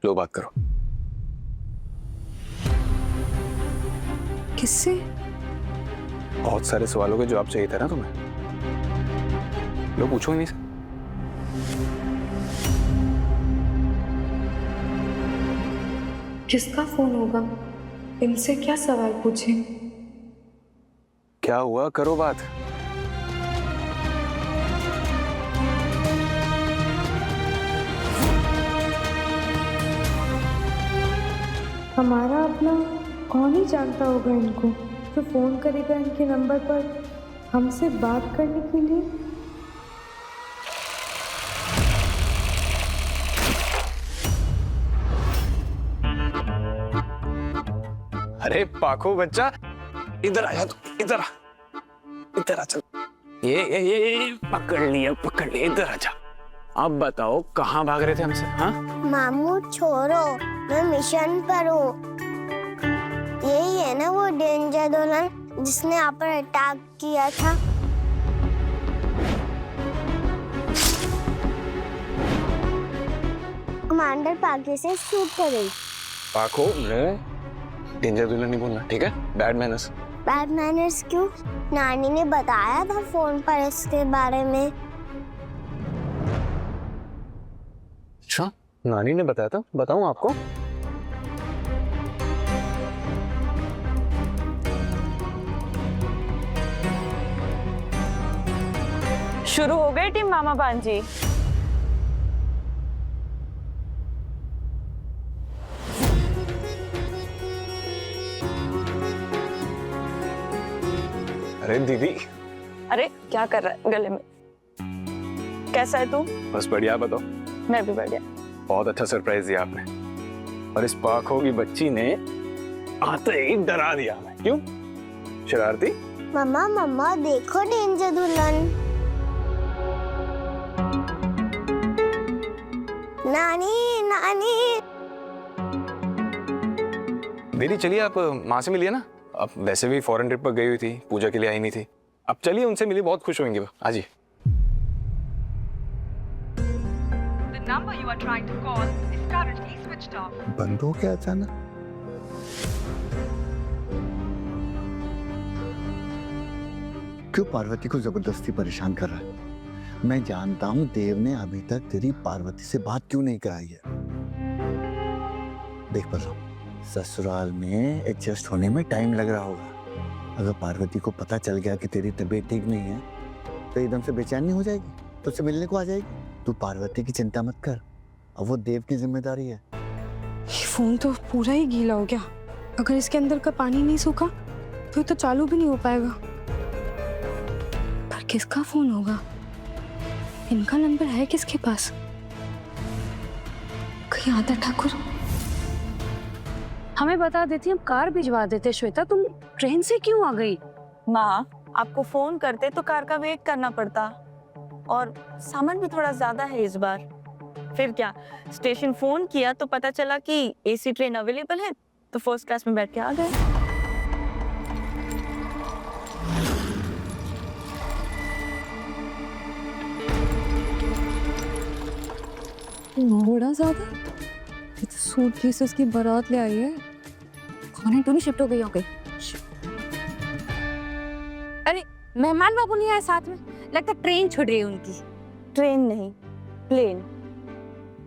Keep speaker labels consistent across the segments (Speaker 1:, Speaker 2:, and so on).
Speaker 1: लो बात करो।
Speaker 2: किससे?
Speaker 1: बहुत सारे सवालों के जवाब चाहिए था ना तुम्हें। लो पूछो इन्हीं से।
Speaker 2: किसका फोन होगा? इनसे क्या सवाल पूछें?
Speaker 1: क्या हुआ, करो बात।
Speaker 2: हमारा अपना कौन ही जानता होगा इनको, तो फोन करेगा इनके नंबर पर हमसे बात करने के लिए।
Speaker 1: अरे पाखो बच्चा, इधर आया तू, इधर आ, इधर आ। चल ये पकड़ लिया, इधर आजा। अब बताओ कहाँ भाग रहे थे हमसे? हाँ
Speaker 3: मामू छोड़ो, मैं मिशन पर हूँ। यही है ना वो डेंजर दुल्हन जिसने आप पर अटैक किया था? कमांडर पाके से शूट करें।
Speaker 1: पाखो डेंजर दुल्हन नहीं बोलना, ठीक है? Bad manners.
Speaker 3: बैड मैनर्स क्यों? नानी ने बताया था फोन पर इसके बारे में।
Speaker 1: अच्छा, नानी ने बताया था? बताऊं आपको?
Speaker 4: शुरू हो गई टीम मामा भांजी।
Speaker 1: अरे दीदी।
Speaker 4: अरे क्या कर रहा है गले में? कैसा है तू?
Speaker 1: बस बढ़िया, बताओ।
Speaker 4: मैं भी बढ़िया।
Speaker 1: बहुत अच्छा सरप्राइज दिया आपने, और इस पाखो की बच्ची ने आते ही डरा दिया हमें। क्यों? शरारती।
Speaker 3: मम्मा मम्मा देखो डेंजर दुल्हन। नानी नानी।
Speaker 1: दीदी चलिए, आप माँ से मिलिए ना। अब वैसे भी फॉरेन ट्रिप पर गई हुई थी, पूजा के लिए आई नहीं थी। अब चलिए उनसे मिलिए, बहुत खुश होंगे वो। आज ही।
Speaker 5: बंद हो गया अचानक। क्यों पार्वती को जबरदस्ती परेशान कर रहा है? मैं जानता हूं देव ने अभी तक तेरी पार्वती से बात क्यों नहीं कराई है। देख पर ससुराल में एडजस्ट होने में टाइम लग रहा होगा। अगर पार्वती को पता चल गया कि तेरी तबीयत ठीक नहीं है तो एकदम से बेचैन नहीं हो जाएगी, तो उससे मिलने को आ जाएगी। तू पार्वती की चिंता मत कर, अब वो देव की जिम्मेदारी है।
Speaker 2: ये फोन तो पूरा ही गीला हो गया। अगर इसके अंदर का पानी नहीं सूखा तो ये तो चालू भी नहीं हो पाएगा। पर किसका फोन होगा? इनका नंबर है किसके पास? कहीं आता ठाकुर?
Speaker 6: हमें बता देती, हम कार भिजवा देते। श्वेता तुम ट्रेन से क्यों आ गई?
Speaker 4: माँ, आपको फोन करते तो कार का वेट करना पड़ता, और सामान भी थोड़ा ज्यादा है इस बार। फिर क्या, स्टेशन फोन किया तो पता चला कि एसी ट्रेन अवेलेबल है, तो फर्स्ट क्लास में बैठ के आ गए।
Speaker 2: बड़ा ज्यादा सूटकेसेस की बारात ले आई है।
Speaker 6: खाने तो नहीं शिफ्ट हो गई हो गई। अरे मेहमान बाबू नहीं आए साथ में? लगता ट्रेन छूट रही है उनकी।
Speaker 4: ट्रेन नहीं, प्लेन।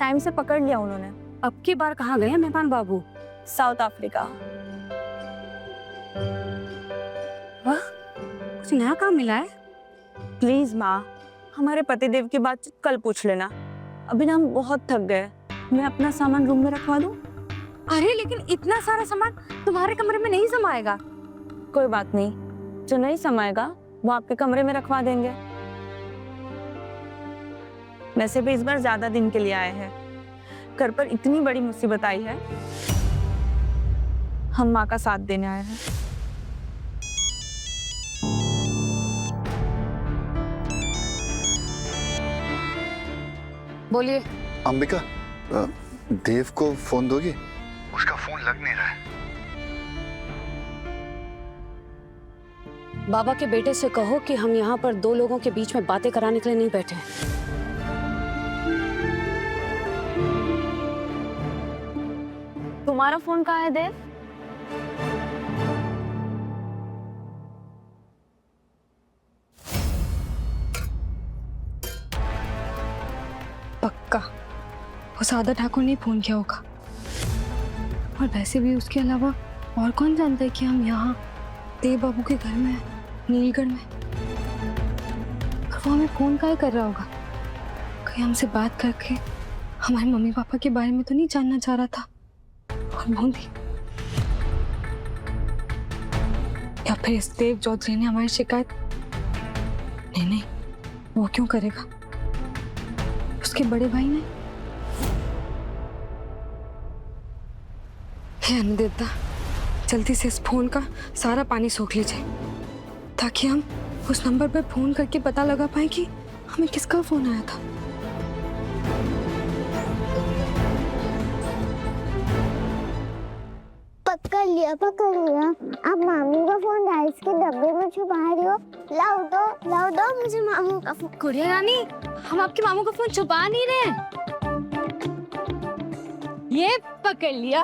Speaker 4: टाइम से पकड़ लिया उन्होंने।
Speaker 6: अब की बार कहाँ गए हैं मेहमान बाबू?
Speaker 4: South Africa.
Speaker 6: वाह, कुछ नया काम मिला है?
Speaker 4: प्लीज माँ, हमारे पतिदेव की बात कल पूछ लेना। अभी ना हम बहुत थक गए। मैं अपना सामान रूम में रखवा दूं?
Speaker 6: अरे लेकिन इतना सारा सामान तुम्हारे कमरे में नहीं समाएगा।
Speaker 4: कोई बात नहीं, जो नहीं समाएगा वो आपके कमरे में रखवा देंगे। वैसे भी इस बार ज्यादा दिन के लिए आए हैं। घर पर इतनी बड़ी मुसीबत आई है, हम माँ का साथ देने आए हैं।
Speaker 6: बोलिए।
Speaker 5: अंबिका, देव को फोन दोगी? उसका फोन लग नहीं रहा है।
Speaker 6: बाबा के बेटे से कहो कि हम यहाँ पर दो लोगों के बीच में बातें कराने के लिए नहीं बैठे हैं।
Speaker 4: तुम्हारा फोन कहाँ है देव?
Speaker 6: पक्का वो सादा ठाकुर ने फोन किया होगा। और वैसे भी उसके अलावा और कौन जानता है कि हम यहाँ देव बाबू के घर में हैं, नीलगढ़ में। और वो हमें फोन काहे कर रहा होगा? कहीं हमसे बात करके हमारे मम्मी पापा के बारे में तो नहीं जानना चाह रहा था? और वो भी या फिर इस देव चौधरी ने हमारी शिकायत? नहीं, वो क्यों करेगा? उसके बड़े भाई ने। हे अनुदेवता, जल्दी से इस फोन का सारा पानी सोख लीजिए ताकि हम उस नंबर पर फोन करके पता लगा पाए कि हमें किसका फोन आया था।
Speaker 3: पकड़ लिया। आप मामू का फोन राइस के डब्बे में छुपा रही हो। लाओ दो मुझे मामू का फोन।
Speaker 6: गुड़िया रानी, हम आपके मामू का फोन छुपा नहीं रहे। ये पकड़ लिया।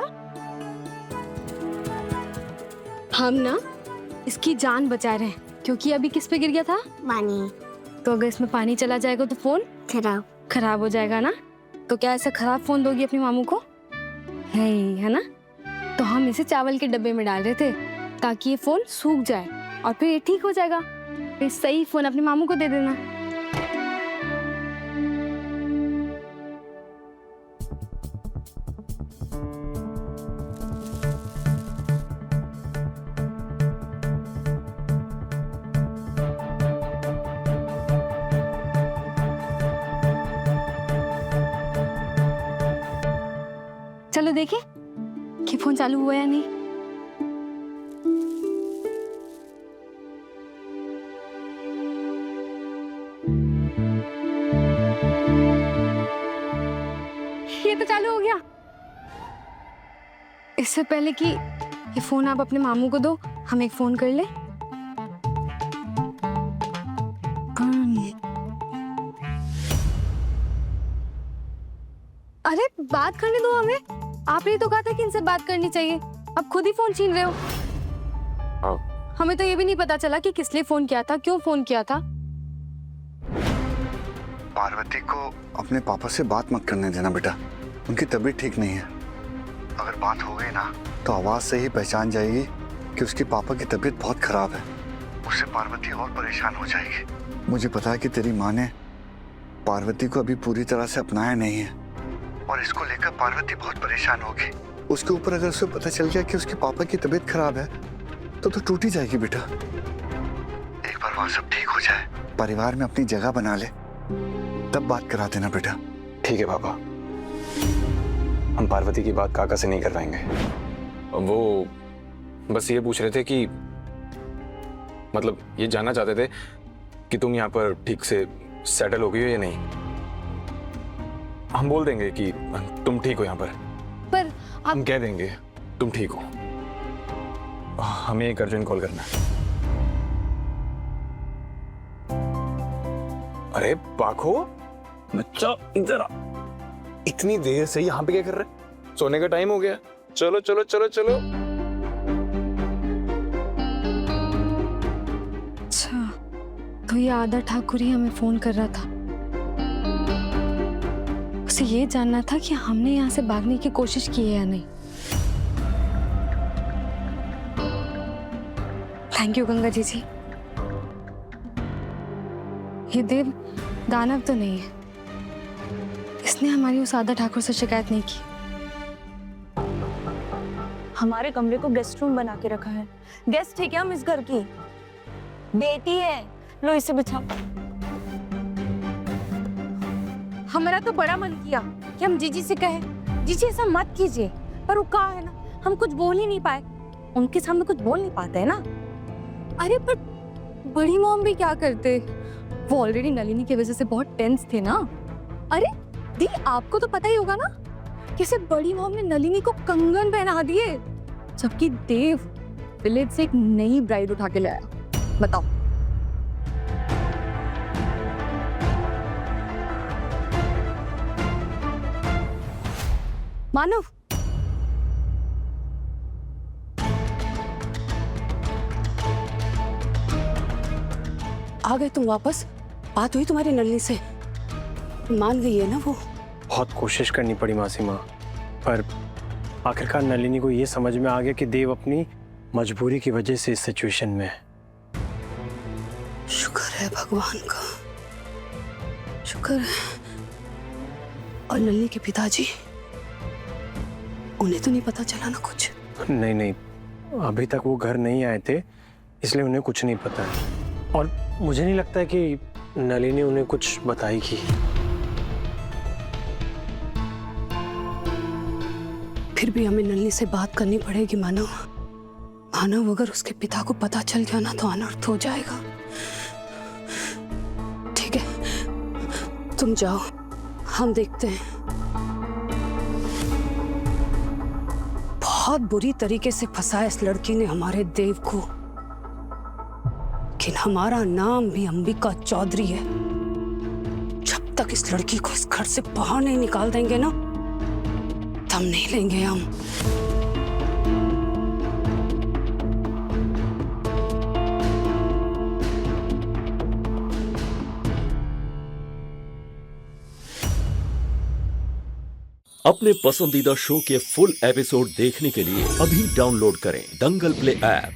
Speaker 6: हम ना इसकी जान बचा रहे हैं क्योंकि अभी किस पे गिर गया था?
Speaker 3: पानी।
Speaker 6: तो अगर इसमें पानी चला जाएगा तो फोन खराब हो जाएगा ना। तो क्या ऐसा खराब फोन दोगी अपने मामू को? है ना? तो हम इसे चावल के डब्बे में डाल रहे थे ताकि ये फोन सूख जाए और फिर ये ठीक हो जाएगा। फिर सही फोन अपने मामू को दे देना। चलो देखिए कि फोन चालू हुआ या नहीं। ये तो चालू हो गया। इससे पहले कि ये फोन आप अपने मामू को दो, हम एक फोन कर ले। अरे बात करने दो हमें। आपने ही तो कहा था कि इनसे बात करनी चाहिए, अब खुद ही फोन छीन रहे हो। हमें तो ये भी नहीं पता चला कि किस लिए फोन किया था, क्यों फोन किया था।
Speaker 5: पार्वती को अपने पापा से बात मत करने देना बेटा, उनकी तबीयत ठीक नहीं है। अगर बात हो गई ना तो आवाज से ही पहचान जाएगी कि उसके पापा की तबीयत बहुत खराब है। उससे पार्वती और परेशान हो जाएगी। मुझे पता है कि तेरी माँ ने पार्वती को अभी पूरी तरह से अपनाया नहीं है और इसको लेकर पार्वती बहुत परेशान होगी। उसके ऊपर अगर उसे पता चल गया कि उसके पापा की तबीयत खराब है तो टूट ही जाएगी बेटा। एक बार वहां सब ठीक हो जाए, परिवार में अपनी जगह बना ले, तब बात करा देना बेटा।
Speaker 1: ठीक है पापा, हम पार्वती की बात काका से नहीं करवाएंगे। वो बस ये पूछ रहे थे कि मतलब ये जानना चाहते थे कि तुम यहाँ पर ठीक से सेटल हो गई हो या नहीं। हम बोल देंगे कि तुम ठीक हो यहाँ पर हम कह देंगे तुम ठीक हो। हमें एक अर्जेंट कॉल करना है। अरे पाखो बच्चा इधर आ। इतनी देर से यहाँ पे क्या कर रहे? सोने का टाइम हो गया। चलो चलो चलो चलो।
Speaker 6: अच्छा, तो ये आदा ठाकुर ही हमें फोन कर रहा था। उसे ये जानना था कि हमने यहाँ से भागने की कोशिश की है या नहीं। Thank you Ganga ji. ये देव दानव तो नहीं है, इसने हमारी उस आदा ठाकुर से शिकायत नहीं की।
Speaker 4: हमारे कमरे को गेस्ट रूम बना के रखा है। गेस्ट है क्या हम इस घर की? बेटी है, लो इसे बिछाओ।
Speaker 6: हमारा तो बड़ा मन किया कि हम जीजी से कहें, जीजी ऐसा मत कीजिए, पर वो कहा है ना, हम कुछ बोल ही नहीं पाए। उनके सामने कुछ बोल नहीं पाते है ना। अरे पर बड़ी मॉम भी क्या करते, वो ऑलरेडी नलिनी की वजह से बहुत टेंस थे ना। अरे दी, आपको तो पता ही होगा ना, कैसे बड़ी मॉम ने नलिनी को कंगन पहना दिए, जबकि देव विलेज से एक नई ब्राइड उठा के लाया। बताओ। मानव, आ गए तुम वापस? बात हुई तुम्हारी नलिनी से? मान गई है ना वो?
Speaker 1: बहुत कोशिश करनी पड़ी मासी माँ, पर आखिरकार नलिनी को ये समझ में आ गया कि देव अपनी मजबूरी की वजह से इस सिचुएशन में है।
Speaker 6: शुक्र है भगवान का, शुक्र है। और नलिनी के पिताजी, उन्हें तो नहीं पता चला ना कुछ?
Speaker 1: नहीं नहीं, अभी तक वो घर नहीं आए थे, इसलिए उन्हें कुछ नहीं पता है। और मुझे नहीं लगता है कि नलिनी उन्हें कुछ बताएगी।
Speaker 6: फिर भी हमें नलिनी से बात करनी पड़ेगी मानव। मानव, अगर उसके पिता को पता चल गया ना तो अनर्थ हो जाएगा। ठीक है, तुम जाओ, हम देखते हैं। बहुत बुरी तरीके से फंसाया इस लड़की ने हमारे देव को, लेकिन हमारा नाम भी अंबिका चौधरी है। जब तक इस लड़की को इस घर से बाहर नहीं निकाल देंगे ना, दम नहीं लेंगे हम।
Speaker 7: अपने पसंदीदा शो के फुल एपिसोड देखने के लिए अभी डाउनलोड करें दंगल प्ले ऐप।